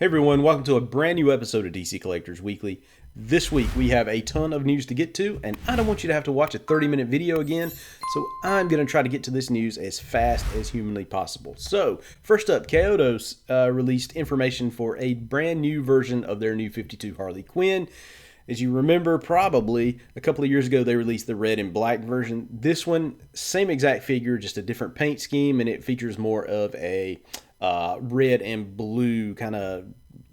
Hey everyone, welcome to a brand new episode of DC Collectors Weekly. This week we have a ton of news to get to, and I don't want you to have to watch a 30-minute video again, so I'm going to try to get to this news as fast as humanly possible. So, first up, Kotobukiya released information for a brand new version of their new 52 Harley Quinn. As you remember, probably a couple of years ago, they released the red and black version. This one, same exact figure, just a different paint scheme, and it features more of a red and blue kind of,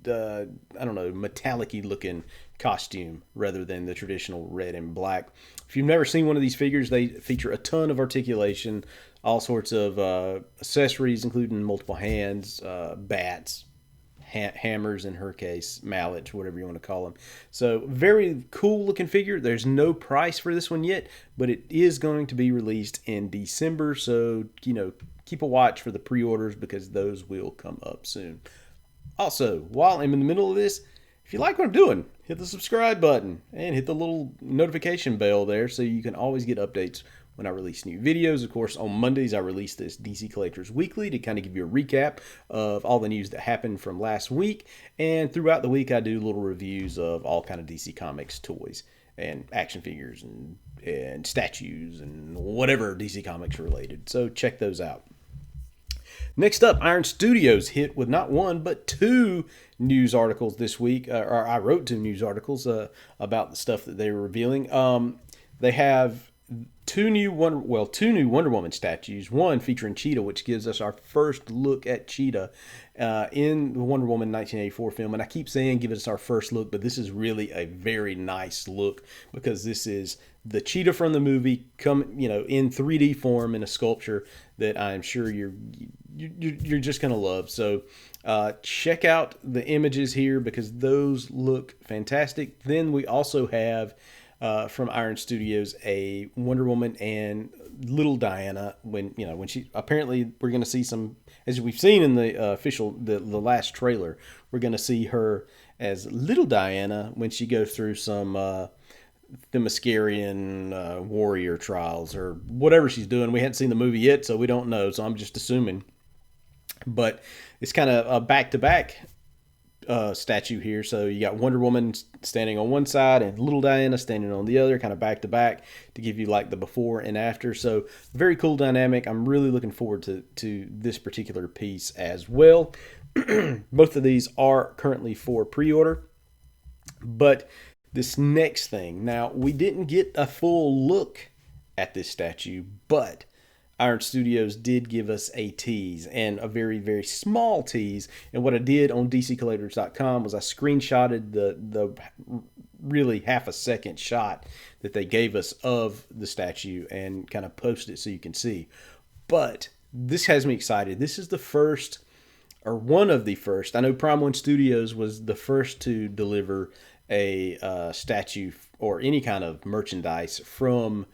I don't know, metallic-y looking costume rather than the traditional red and black. If you've never seen one of these figures, they feature a ton of articulation, all sorts of accessories, including multiple hands, bats, hammers in her case, mallets, whatever you want to call them. So very cool looking figure. There's no price for this one yet, but it is going to be released in December. So, keep a watch for the pre-orders because those will come up soon. Also, while I'm in the middle of this, if you like what I'm doing, hit the subscribe button and hit the little notification bell there so you can always get updates when I release new videos. Of course, on Mondays, I release this DC Collectors Weekly to kind of give you a recap of all the news that happened from last week. And throughout the week, I do little reviews of all kind of DC Comics toys and action figures and statues and whatever DC Comics related. So check those out. Next up, Iron Studios hit with not one, but two news articles this week. Or I wrote two news articles about the stuff that they were revealing. They have two new Wonder Woman statues. One featuring Cheetah, which gives us our first look at Cheetah in the Wonder Woman 1984 film. And I keep saying give us our first look, but this is really a very nice look because this is the Cheetah from the movie in 3D form in a sculpture that I'm sure you're just gonna love. So check out the images here because those look fantastic. Then we also have from Iron Studios a Wonder Woman and little Diana when she apparently we're going to see some, as we've seen in the the last trailer, we're going to see her as little Diana when she goes through some Themyscirian warrior trials or whatever she's doing. We hadn't seen the movie yet, so we don't know, so I'm just assuming. But it's kind of a back-to-back statue here. So you got Wonder Woman standing on one side and little Diana standing on the other, kind of back to back to give you like the before and after. So very cool dynamic. I'm really looking forward to this particular piece as well. Both of these are currently for pre-order. But this next thing, now we didn't get a full look at this statue, but Iron Studios did give us a tease, and a very, very small tease. And what I did on DCCollectors.com was I screenshotted the really half a second shot that they gave us of the statue and kind of posted it so you can see. But this has me excited. This is the first, or one of the first. I know Prime One Studios was the first to deliver a statue or any kind of merchandise from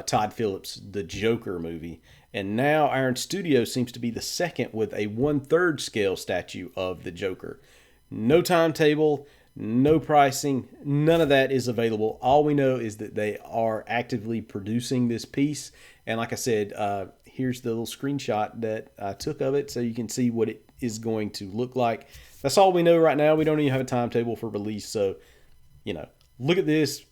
Todd Phillips' The Joker movie. And now Iron Studios seems to be the second with a 1/3 scale statue of the Joker. No timetable, no pricing, none of that is available. All we know is that they are actively producing this piece. And like I said, here's the little screenshot that I took of it so you can see what it is going to look like. That's all we know right now. We don't even have a timetable for release. So, look at this.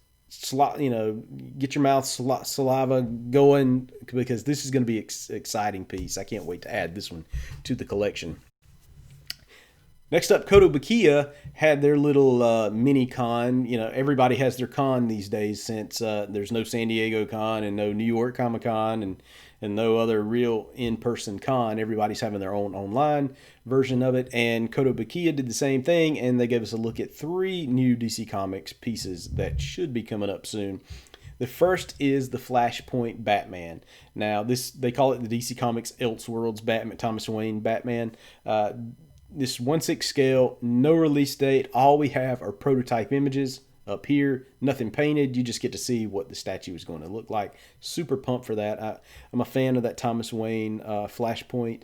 Get your mouth saliva going because this is going to be an exciting piece. I can't wait to add this one to the collection. Next up, Kotobukiya had their little mini con. Everybody has their con these days since there's no San Diego con and no New York Comic Con and no other real in-person con. Everybody's having their own online version of it. And Kotobukiya did the same thing, and they gave us a look at 3 new DC Comics pieces that should be coming up soon. The first is the Flashpoint Batman. Now, they call it the DC Comics Elseworlds Batman, Thomas Wayne Batman. This 1/6 scale, no release date. All we have are prototype images up here, nothing painted. You just get to see what the statue is going to look like. Super pumped for that. I'm a fan of that Thomas Wayne Flashpoint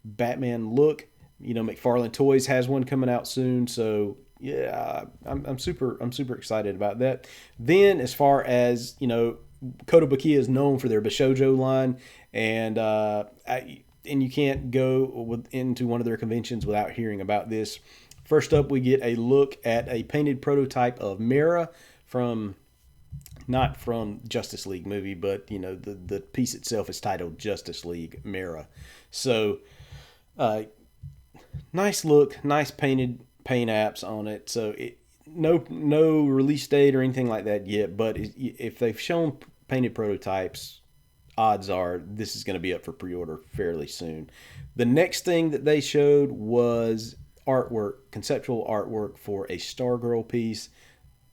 Batman look. McFarlane Toys has one coming out soon, so yeah, I'm super excited about that. Then, as far as Kotobukiya is known for their Bishojo line, and you can't go into one of their conventions without hearing about this First up, we get a look at a painted prototype of Mera from, not from Justice League movie, but the piece itself is titled Justice League Mera. So nice look, nice paint apps on it. So no release date or anything like that yet, but if they've shown painted prototypes, odds are this is going to be up for pre-order fairly soon. The next thing that they showed was artwork, conceptual artwork for a Stargirl piece.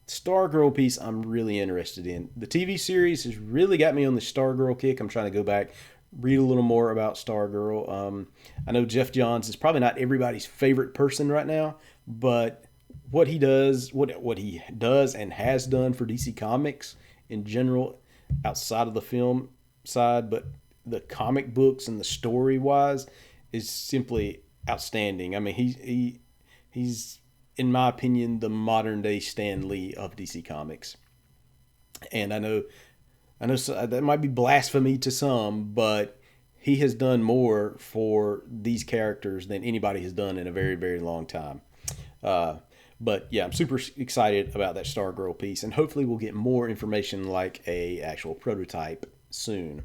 Stargirl piece I'm really interested in. The TV series has really got me on the Stargirl kick. I'm trying to go back, read a little more about Stargirl. I know Jeff Johns is probably not everybody's favorite person right now, but what he does and has done for DC Comics in general, outside of the film side, but the comic books and the story wise, is simply outstanding. I mean, he's in my opinion the modern day Stan Lee of DC Comics. And I know that might be blasphemy to some, but he has done more for these characters than anybody has done in a very, very long time. But yeah, I'm super excited about that Stargirl piece, and hopefully we'll get more information like a actual prototype soon.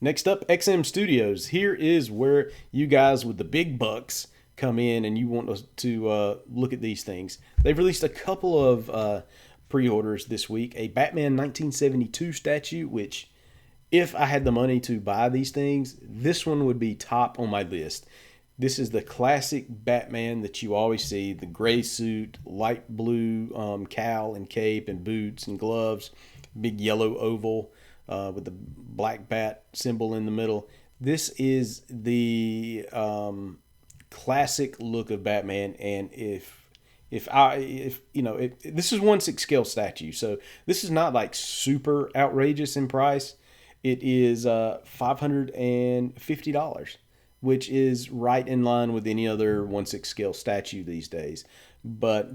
Next up, XM Studios. Here is where you guys with the big bucks come in and you want us to look at these things. They've released a couple of pre-orders this week. A Batman 1972 statue, which if I had the money to buy these things, this one would be top on my list. This is the classic Batman that you always see, the gray suit, light blue cowl and cape and boots and gloves, big yellow oval with the black bat symbol in the middle. This is the classic look of Batman, and if this is 1/6 scale statue, so this is not like super outrageous in price. It is $550, which is right in line with any other 1/6 scale statue these days. But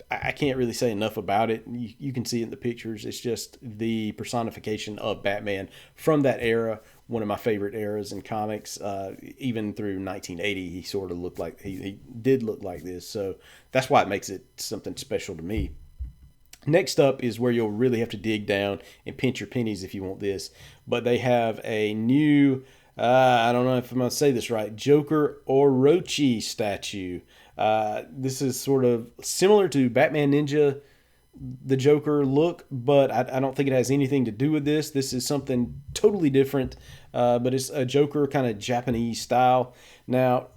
I can't really say enough about it. You can see it in the pictures. It's just the personification of Batman from that era, one of my favorite eras in comics. Even through 1980, he sort of looked like he did look like this. So that's why it makes it something special to me. Next up is where you'll really have to dig down and pinch your pennies if you want this. But they have a new, I don't know if I'm going to say this right, Joker Orochi statue. This is sort of similar to Batman Ninja, the Joker look, but I don't think it has anything to do with this. This is something totally different, but it's a Joker kind of Japanese style. Now,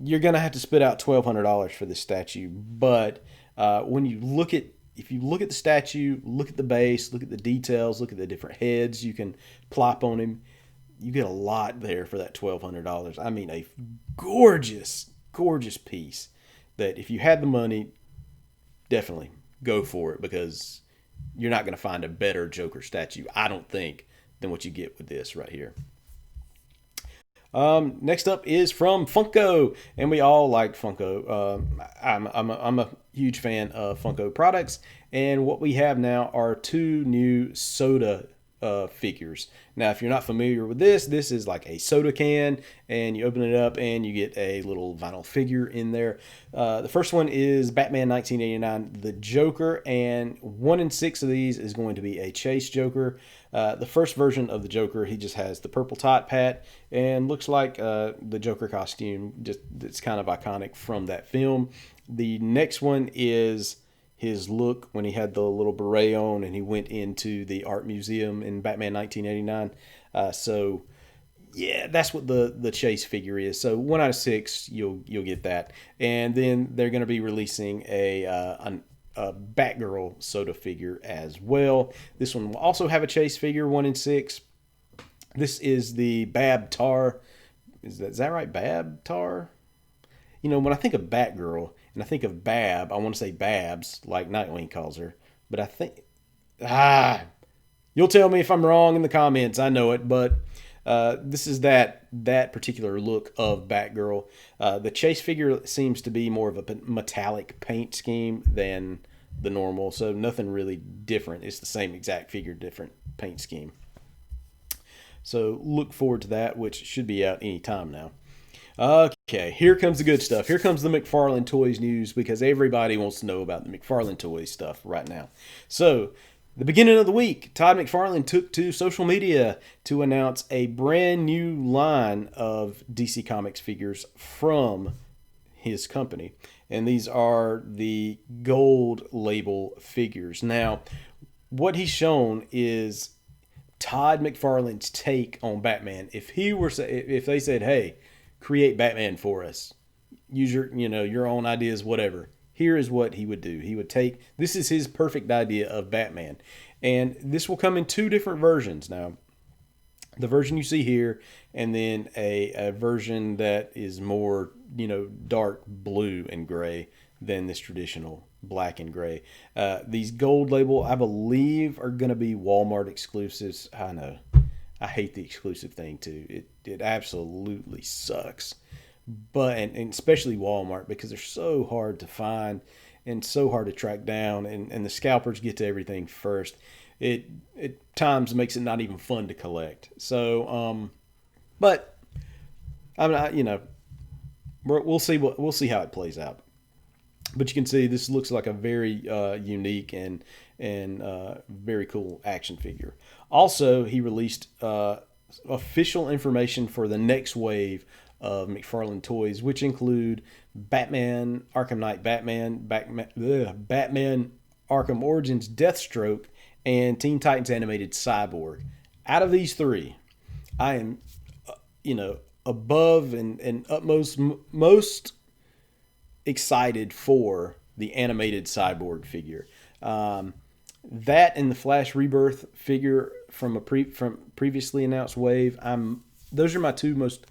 you're going to have to spit out $1,200 for this statue, but if you look at the statue, look at the base, look at the details, look at the different heads you can plop on him, you get a lot there for that $1,200. I mean, a gorgeous, gorgeous piece that if you had the money, definitely go for it, because you're not going to find a better Joker statue, I don't think, than what you get with this right here. Next up is from Funko, and we all like Funko. I'm a huge fan of Funko products, and what we have now are two new soda figures. Now, if you're not familiar with this is like a soda can, and you open it up and you get a little vinyl figure in there. The first one is Batman 1989, the Joker, and 1/6 of these is going to be a Chase Joker. The first version of the Joker, he just has the purple top hat and looks like the Joker costume. Just it's kind of iconic from that film. The next one is his look when he had the little beret on and he went into the art museum in Batman 1989. So yeah, that's what the Chase figure is. So 1/6, you'll get that. And then they're going to be releasing a Batgirl soda figure as well. This one will also have a Chase figure, 1/6. This is the Bab Tar. Is that right? Bab Tar? When I think of Batgirl and I think of Bab, I want to say Babs, like Nightwing calls her. But I think, you'll tell me if I'm wrong in the comments. I know it, but this is that particular look of Batgirl. The Chase figure seems to be more of a metallic paint scheme than the normal, so nothing really different. It's the same exact figure, different paint scheme. So look forward to that, which should be out any time now. Okay, here comes the good stuff. Here comes the McFarlane Toys news because everybody wants to know about the McFarlane Toys stuff right now. So, the beginning of the week, Todd McFarlane took to social media to announce a brand new line of DC Comics figures from his company. And these are the gold label figures. Now, what he's shown is Todd McFarlane's take on Batman. If they said, "Hey, create Batman for us. Use your own ideas, whatever." Here is what he would do. He would take this is his perfect idea of Batman, and this will come in two different versions. Now, the version you see here, and then a version that is more dark blue and gray than this traditional black and gray. These gold label, I believe, are going to be Walmart exclusives. I know. I hate the exclusive thing too. It absolutely sucks. But and especially Walmart because they're so hard to find and so hard to track down, and the scalpers get to everything first. It at times makes it not even fun to collect. So but I'm not, we'll see how it plays out. But you can see this looks like a very unique and very cool action figure. Also, he released official information for the next wave of McFarlane Toys, which include Batman, Arkham Knight, Batman Arkham Origins, Deathstroke, and Teen Titans Animated Cyborg. Out of these three, I am, above and utmost most excited for the animated Cyborg figure. That and the Flash Rebirth figure from from previously announced wave. Those are my two most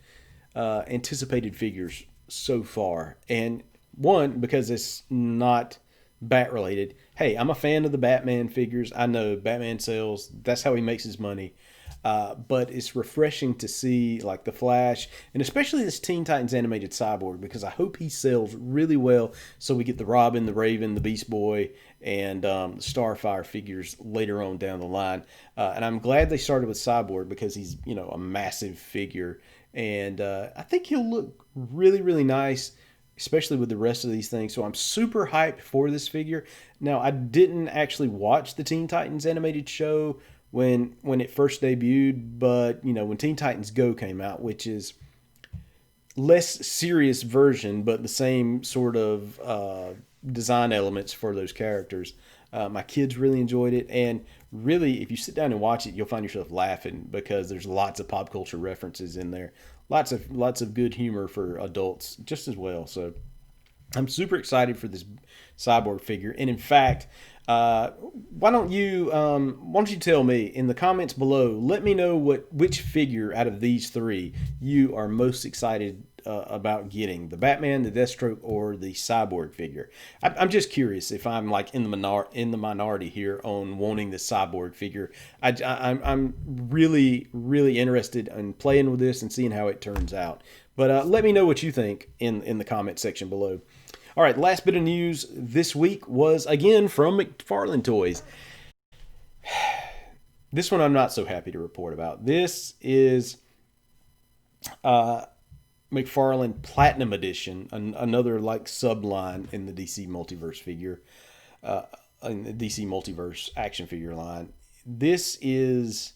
anticipated figures so far, and one because it's not Bat related. Hey, I'm a fan of the Batman figures. I know Batman sells. That's how he makes his money. But it's refreshing to see like the Flash and especially this Teen Titans Animated Cyborg because I hope he sells really well so we get the Robin, the Raven, the Beast Boy, and the Starfire figures later on down the line. And I'm glad they started with Cyborg because he's a massive figure, and I think he'll look really, really nice, especially with the rest of these things. So I'm super hyped for this figure. Now, I didn't actually watch the Teen Titans animated show when it first debuted, but when Teen Titans Go came out, which is less serious version, but the same sort of design elements for those characters. My kids really enjoyed it, and really, if you sit down and watch it, you'll find yourself laughing because there's lots of pop culture references in there, lots of good humor for adults just as well. So I'm super excited for this Cyborg figure, and in fact, why don't you tell me in the comments below? Let me know which figure out of these three you are most excited about getting: the Batman, the Deathstroke, or the Cyborg figure. I'm just curious if I'm like in the minority here on wanting the Cyborg figure. I'm really, really interested in playing with this and seeing how it turns out. But let me know what you think in the comment section below. All right, last bit of news this week was again from McFarlane Toys. This one I'm not so happy to report about. This is McFarlane Platinum Edition, another like subline in the DC Multiverse figure, in the DC Multiverse action figure line. This is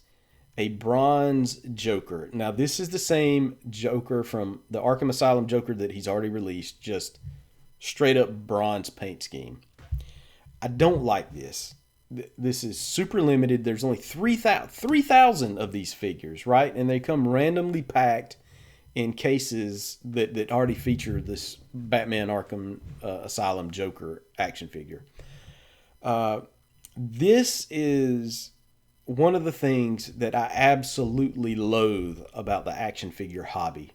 a Bronze Joker. Now, this is the same Joker from the Arkham Asylum Joker that he's already released, just straight up bronze paint scheme. I don't like this. This is super limited. There's only 3,000 of these figures, right? And they come randomly packed in cases that already feature this Batman Arkham Asylum Joker action figure. This is one of the things that I absolutely loathe about the action figure hobby,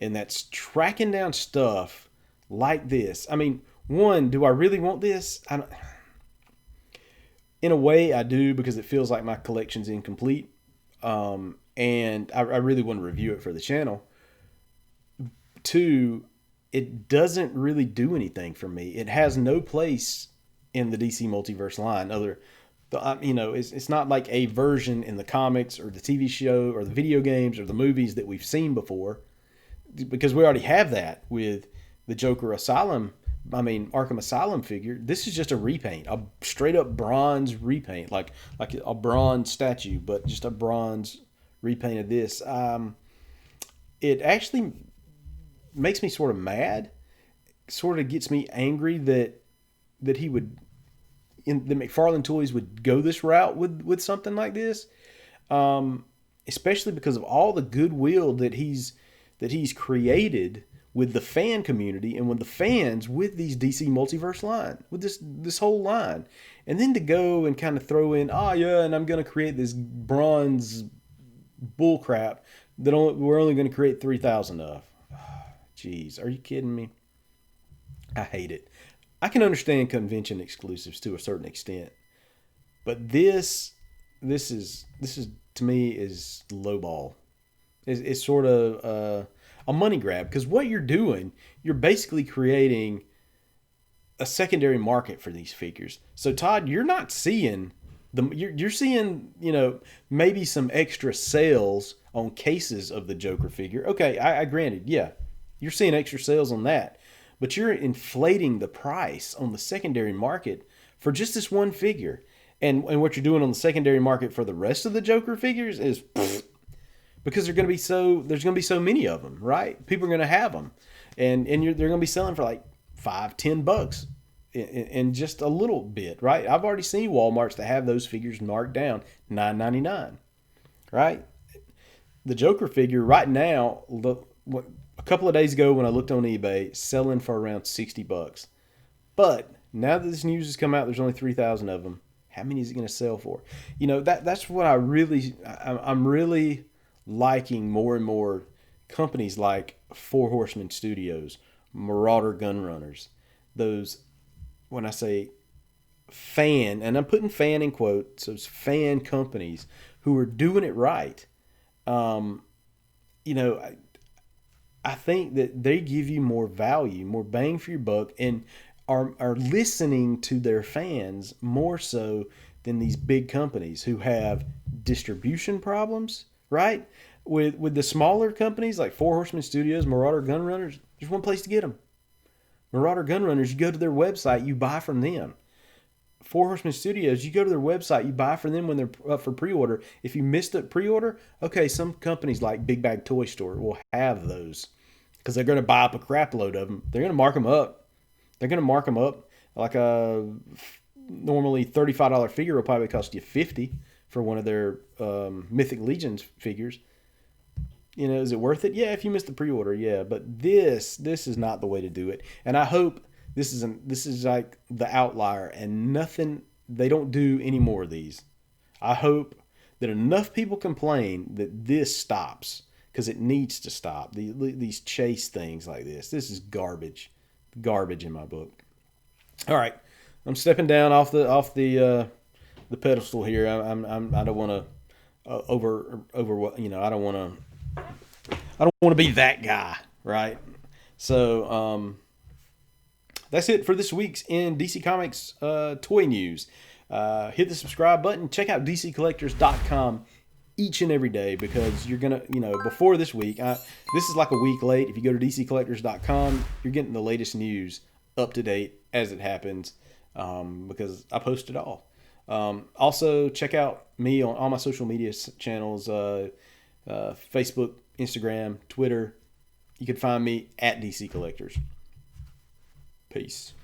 and that's tracking down stuff like this. I mean, one, do I really want this? In a way, I do because it feels like my collection's incomplete, and I really want to review it for the channel. Two, it doesn't really do anything for me. It has no place in the DC Multiverse line. It's not like a version in the comics or the TV show or the video games or the movies that we've seen before. because we already have that with the Arkham Asylum figure. This is just a repaint, a straight up bronze repaint, like a bronze statue, but just a bronze repaint of this. It actually makes me sort of mad, sort of gets me angry that the McFarlane Toys would go this route with something like this, especially because of all the goodwill that he's created with the fan community and with the fans with these DC Multiverse line, with this whole line. And then to go and kind of throw in, and I'm going to create this bronze bullcrap that we're only going to create 3,000 of. Jeez, are you kidding me? I hate it. I can understand convention exclusives to a certain extent, but this is to me is lowball. It's sort of a money grab, because what you're doing, you're basically creating a secondary market for these figures. So Todd, you're not seeing you're seeing, maybe some extra sales on cases of the Joker figure. Okay, I granted, yeah, you're seeing extra sales on that, but you're inflating the price on the secondary market for just this one figure. And what you're doing on the secondary market for the rest of the Joker figures is because there's going to be so many of them, right? People are going to have them, and they're going to be selling for like $5-10 in just a little bit, right? I've already seen Walmarts that have those figures marked down $9.99, right? The Joker figure right now, a couple of days ago when I looked on eBay, selling for around $60. But now that this news has come out, there's only 3,000 of them. How many is it going to sell for? That's what I'm really liking more and more. Companies like Four Horsemen Studios, Marauder Gunrunners, those, when I say fan, and I'm putting fan in quotes, those fan companies who are doing it right. I think that they give you more value, more bang for your buck, and are listening to their fans more so than these big companies who have distribution problems, right? With the smaller companies like Four Horsemen Studios, Marauder Gunrunners, there's one place to get them. Marauder Gunrunners, you go to their website, you buy from them. Four Horsemen Studios, you go to their website, you buy from them when they're up for pre-order. If you missed the pre-order, okay, some companies like Big Bag Toy Store will have those because they're going to buy up a crap load of them. They're going to mark them up. They're going to mark them up. Like a normally $35 figure will probably cost you $50 for one of their Mythic Legions figures. Is it worth it? Yeah, if you missed the pre-order, yeah. But this is not the way to do it. And I hope this is like the outlier and nothing. They don't do any more of these. I hope that enough people complain that this stops, because it needs to stop. These chase things like this. This is garbage. Garbage in my book. All right, I'm stepping down off the pedestal here. I don't want to over I don't want to be that guy, right? So that's it for this week's in DC Comics toy news. Hit the subscribe button. Check out DCCollectors.com each and every day, because you're gonna, before this week, this is like a week late. If you go to DCCollectors.com, you're getting the latest news up to date as it happens, because I post it all. Also, check out me on all my social media channels, Facebook, Instagram, Twitter. You can find me at DC Collectors. Peace.